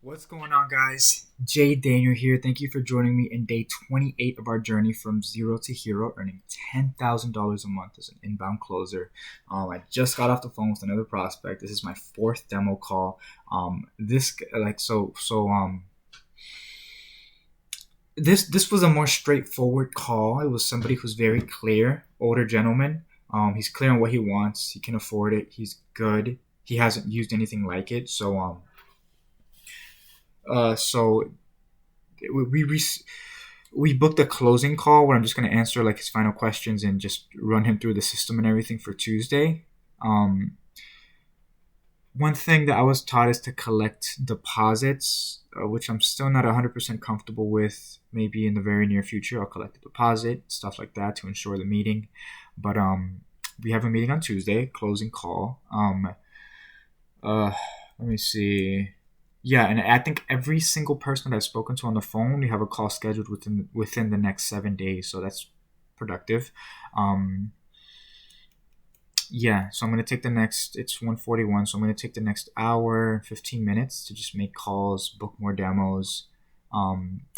What's going on, guys? Jay Daniel here. Thank you for joining me in day 28 of our journey from zero to hero, earning $10,000 a month as an inbound closer. I just got off the phone with another prospect. This is my fourth demo call. This was a more straightforward call. It was somebody who's very clear, older gentleman. He's clear on what he wants. He can afford it. He's good. He hasn't used anything like it. So we booked a closing call where I'm just gonna answer like his final questions and just run him through the system and everything for Tuesday. Um, One thing that I was taught is to collect deposits, which I'm still not 100% comfortable with. Maybe in the very near future, I'll collect a deposit, stuff like that, to ensure the meeting. But we have a meeting on Tuesday, closing call. Uh, Let me see. Yeah, and I think every single person that I've spoken to on the phone, we have a call scheduled within the next 7 days, so that's productive. Um, yeah, so I'm gonna take the next. It's 1:41, so I'm gonna take the next hour and 15 minutes to just make calls, book more demos,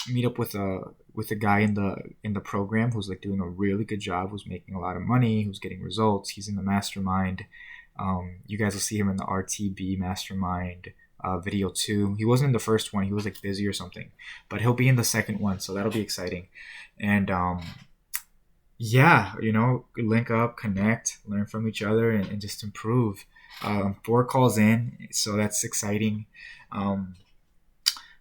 meet up with a guy in the program who's like doing a really good job, who's making a lot of money, who's getting results. He's in the mastermind. You guys will see him in the RTB mastermind video too. He wasn't in the first one. He was like busy or something, but he'll be in the second one, so that'll be exciting. And yeah, link up, connect, learn from each other, and just improve. Four calls in, so that's exciting. Um,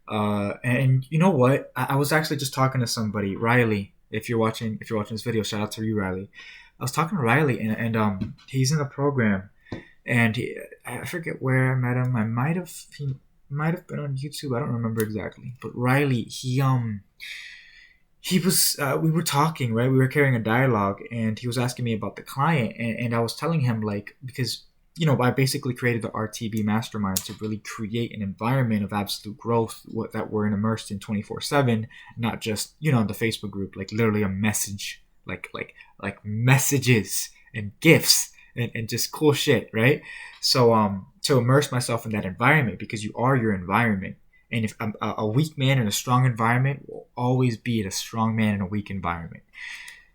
and you know what? I was actually just talking to somebody, Riley. If you're watching this video, shout out to you, Riley. I was talking to Riley, and he's in the program, and I forget where I met him. He might have been on YouTube. I don't remember exactly. But Riley, he was we were talking, right? We were carrying a dialogue, and he was asking me about the client, and I was telling him, like, because I basically created the RTB mastermind to really create an environment of absolute growth, that we're immersed in 24/7, not just in the Facebook group, like literally a message, like messages and gifts, and just cool shit, right? So to immerse myself in that environment, because you are your environment. And if a weak man in a strong environment will always be a strong man in a weak environment,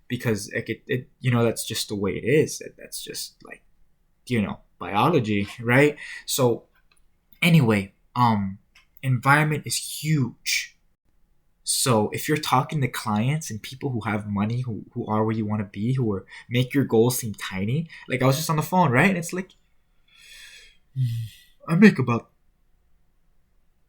because like that's just the way it is. That's just like biology, right? So anyway, environment is huge. So if you're talking to clients and people who have money, who are where you want to be, who are make your goals seem tiny. Like, I was just on the phone, right? And it's like, I make about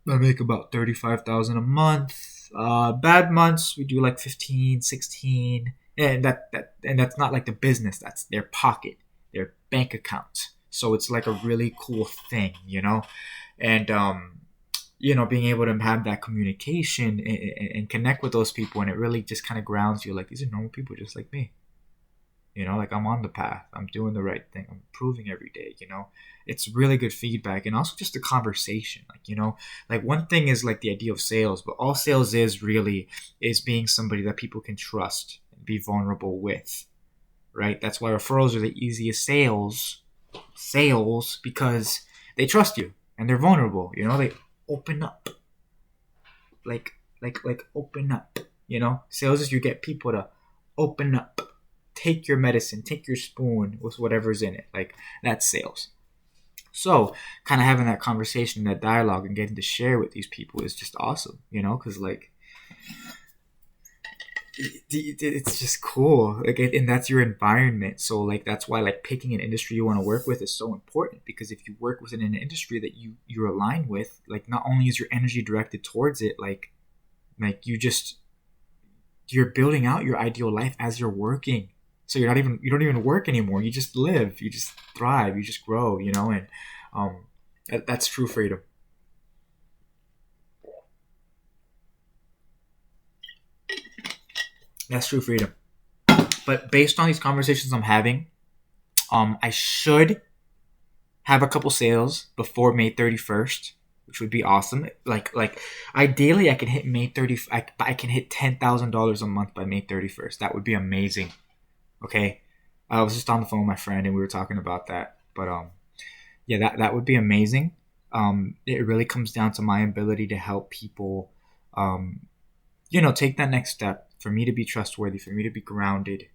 I make about 35,000 a month. Bad months we do like 15, 16, and that's not like the business. That's their pocket, their bank account. So it's like a really cool thing, and being able to have that communication, and connect with those people, and it really just kind of grounds you. Like, these are normal people just like me. Like, I'm on the path. I'm doing the right thing. I'm improving every day. It's really good feedback, and also just the conversation. Like one thing is like the idea of sales, but all sales is being somebody that people can trust and be vulnerable with, right? That's why referrals are the easiest sales, because they trust you and they're vulnerable. They open up, like open up. Sales is you get people to open up. Take your medicine, take your spoon with whatever's in it. Like, that's sales. So, kind of having that conversation, that dialogue, and getting to share with these people is just awesome, because like it's just cool. Like, and that's your environment. So, like, that's why like picking an industry you want to work with is so important, because if you work within an industry that you're aligned with, like, not only is your energy directed towards it, like you're building out your ideal life as you're working. So you don't even work anymore. You just live, you just thrive, you just grow, and that's true freedom. That's true freedom. But based on these conversations I'm having, I should have a couple sales before May 31st, which would be awesome. Like ideally, I can hit May 30. I can hit $10,000 a month by May 31st. That would be amazing. Okay, I was just on the phone with my friend, and we were talking about that. But yeah, that would be amazing. It really comes down to my ability to help people, um, take that next step, for me to be trustworthy, for me to be grounded.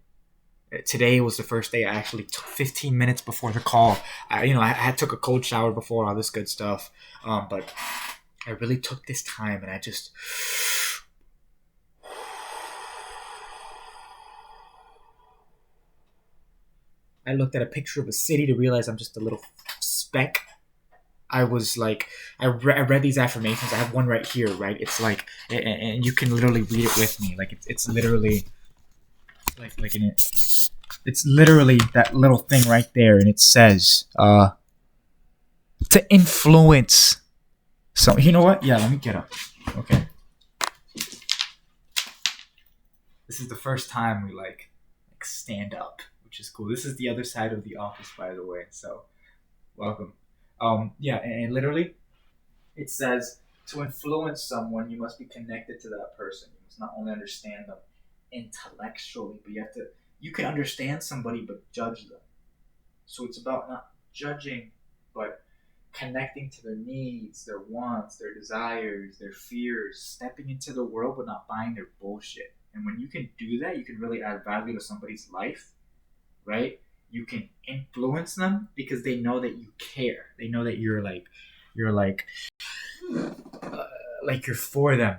Today was the first day I actually took 15 minutes before the call. I had took a cold shower before, all this good stuff. But I really took this time, and I looked at a picture of a city to realize I'm just a little speck. I was like, I read these affirmations. I have one right here, right? It's like, and you can literally read it with me. Like it's literally like in it. It's literally that little thing right there, and it says, to influence. So you know what? Yeah, let me get up. Okay, this is the first time we like stand up, which is cool. This is the other side of the office, by the way. So welcome. Yeah, and literally it says, to influence someone, you must be connected to that person. You must not only understand them intellectually, but you can understand somebody but judge them. So it's about not judging, but connecting to their needs, their wants, their desires, their fears, stepping into the world but not buying their bullshit. And when you can do that, you can really add value to somebody's life, right? You can influence them because they know that you care. They know that you're like you're for them,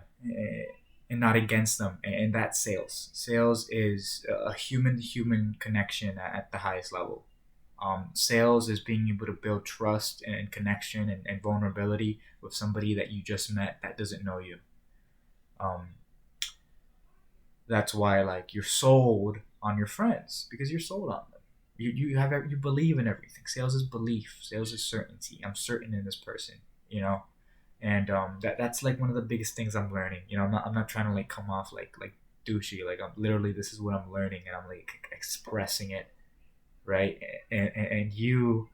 and not against them. And that's sales. Sales is a human to human connection at the highest level. Sales is being able to build trust and connection and vulnerability with somebody that you just met that doesn't know you. Um, that's why like you're sold on your friends, because you're sold on them. You believe in everything. Sales is belief. Sales is certainty. I'm certain in this person. You know, and that's like one of the biggest things I'm learning. I'm not trying to like come off like douchey. Like I'm literally, this is what I'm learning, and I'm like expressing it, right? And your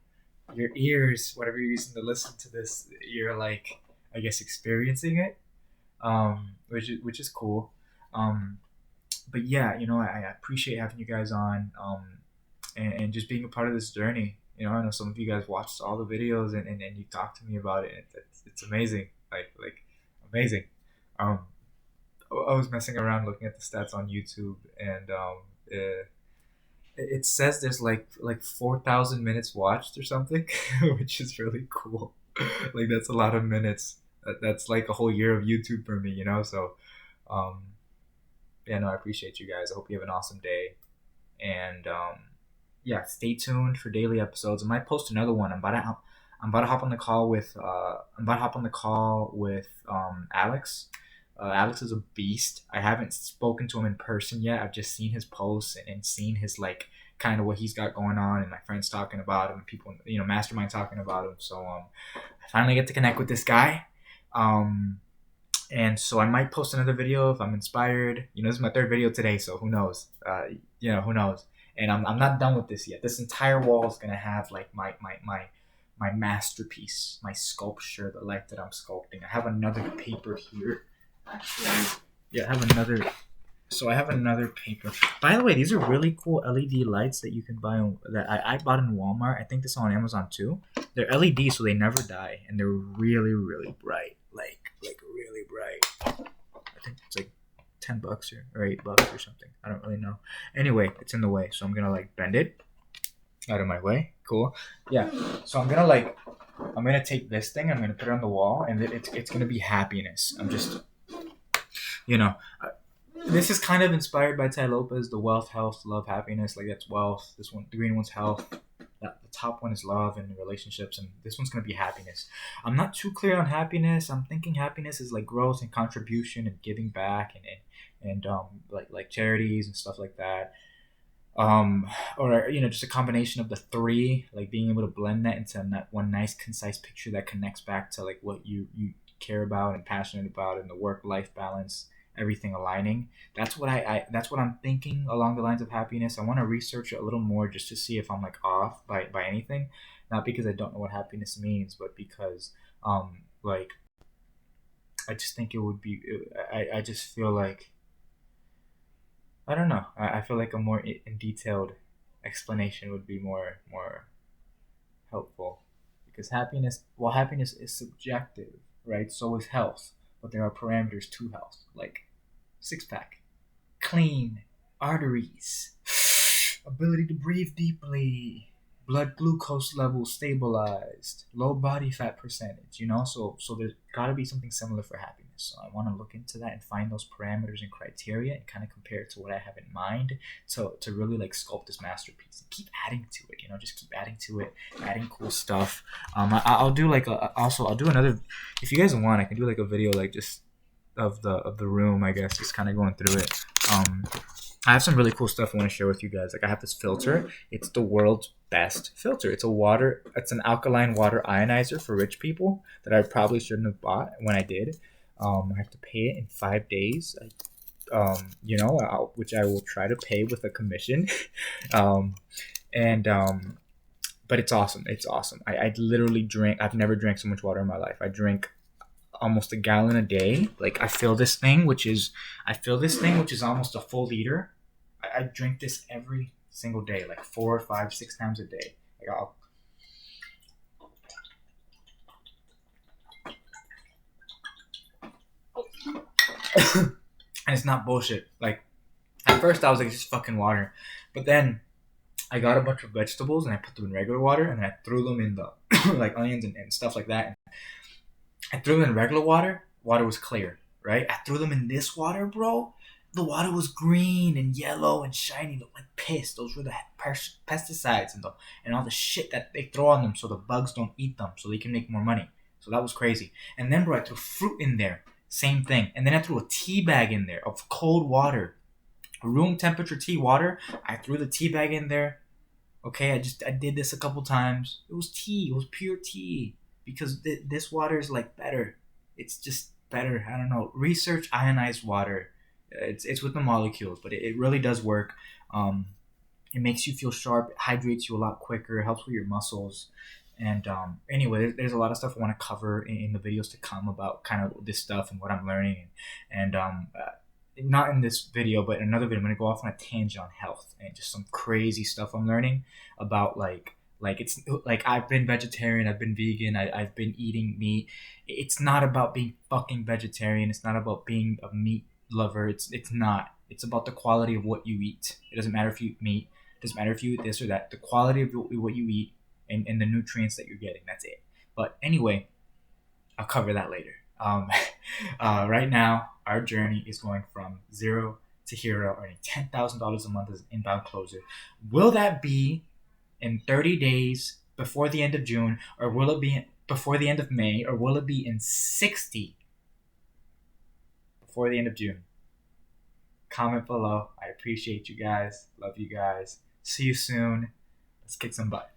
ears, whatever you're using to listen to this, you're like, I guess, experiencing it, which is cool. Um, but yeah, I appreciate having you guys on, and just being a part of this journey. I know some of you guys watched all the videos, and you talked to me about it. It's amazing, like amazing. Um, I was messing around looking at the stats on YouTube, and it says there's like 4,000 minutes watched or something, which is really cool. Like that's a lot of minutes. That's like a whole year of YouTube for me, So, um, yeah, no, I appreciate you guys. I hope you have an awesome day, and yeah, stay tuned for daily episodes. I might post another one. I'm about to hop on the call with Alex. Alex is a beast. I haven't spoken to him in person yet. I've just seen his posts and seen his like kind of what he's got going on, and my friends talking about him, people mastermind talking about him. So I finally get to connect with this guy. And so I might post another video if I'm inspired. This is my third video today, so who knows? Who knows? And I'm not done with this yet. This entire wall is gonna have like my masterpiece, my sculpture, the life that I'm sculpting. I have another paper here. Actually, yeah, I have another. So I have another paper. By the way, these are really cool LED lights that you can buy that I bought in Walmart. I think this is on Amazon too. They're LED, so they never die, and they're really really bright, like really bright. I think it's like $10 or $8 or something. I don't really know. Anyway, it's in the way, so I'm gonna like bend it out of my way. Cool. Yeah. So I'm gonna take this thing. I'm gonna put it on the wall, and it's gonna be happiness. I'm just, you know, this is kind of inspired by Tai Lopez. The wealth, health, love, happiness. Like that's wealth. This one, the green one's health. The top one is love and relationships, and this one's gonna be happiness. I'm not too clear on happiness. I'm thinking happiness is like growth and contribution and giving back and like charities and stuff like that. Or just a combination of the three, like being able to blend that into that one nice concise picture that connects back to like what you care about and passionate about, and the work life balance, everything aligning. That's what that's what I'm thinking along the lines of happiness. I want to research it a little more just to see if I'm like off by anything, not because I don't know what happiness means, but because like I just think it would be, I just feel like, I don't know. I feel like a more detailed explanation would be more helpful, because happiness is subjective, right? So is health, but there are parameters to health, like six pack, clean arteries, ability to breathe deeply, blood glucose level stabilized, low body fat percentage, so there's got to be something similar for happiness. So I want to look into that and find those parameters and criteria and kind of compare it to what I have in mind to really like sculpt this masterpiece and keep adding to it, just keep adding to it, adding cool stuff. I'll do like I'll do another, if you guys want, I can do like a video like just of the room, I guess, just kind of going through it. I have some really cool stuff I want to share with you guys. Like I have this filter. It's the world's best filter. It's an alkaline water ionizer for rich people that I probably shouldn't have bought when I did. I have to pay it in 5 days. Which I will try to pay with a commission. um, and but it's awesome. It's awesome. I literally drink. I've never drank so much water in my life. I drink almost a gallon a day. Like I fill this thing, which is almost a full liter. I drink this every single day, like 4, 5, 6 times a day. Like and it's not bullshit. Like at first I was like, it's just fucking water, but then I got a bunch of vegetables and I put them in regular water and I threw them in the like onions and stuff like that. I threw them in regular water. Water was clear, right? I threw them in this water, bro. The water was green and yellow and shiny, looked like piss. Those were the pesticides and all the shit that they throw on them so the bugs don't eat them, so they can make more money. So that was crazy. And then, bro, I threw fruit in there. Same thing. And then I threw a tea bag in there of cold water, room temperature tea water. I threw the tea bag in there. Okay, I did this a couple times. It was tea. It was pure tea because this water is like better. It's just better. I don't know. Research ionized water. It's with the molecules, but it really does work. It makes you feel sharp. It hydrates you a lot quicker. It helps with your muscles. And anyway, there's a lot of stuff I want to cover in the videos to come about kind of this stuff and what I'm learning. And not in this video, but in another video, I'm going to go off on a tangent on health and just some crazy stuff I'm learning about like it's like I've been vegetarian, I've been vegan, I've been eating meat. It's not about being fucking vegetarian. It's not about being a meat lover. It's not. It's about the quality of what you eat. It doesn't matter if you eat meat. It doesn't matter if you eat this or that. The quality of what you eat and the nutrients that you're getting. That's it. But anyway, I'll cover that later. Right now, our journey is going from zero to hero, earning $10,000 a month as an inbound closer. Will that be in 30 days before the end of June, or will it be before the end of May, or will it be in 60 before the end of June? Comment below. I appreciate you guys. Love you guys. See you soon. Let's kick some butt.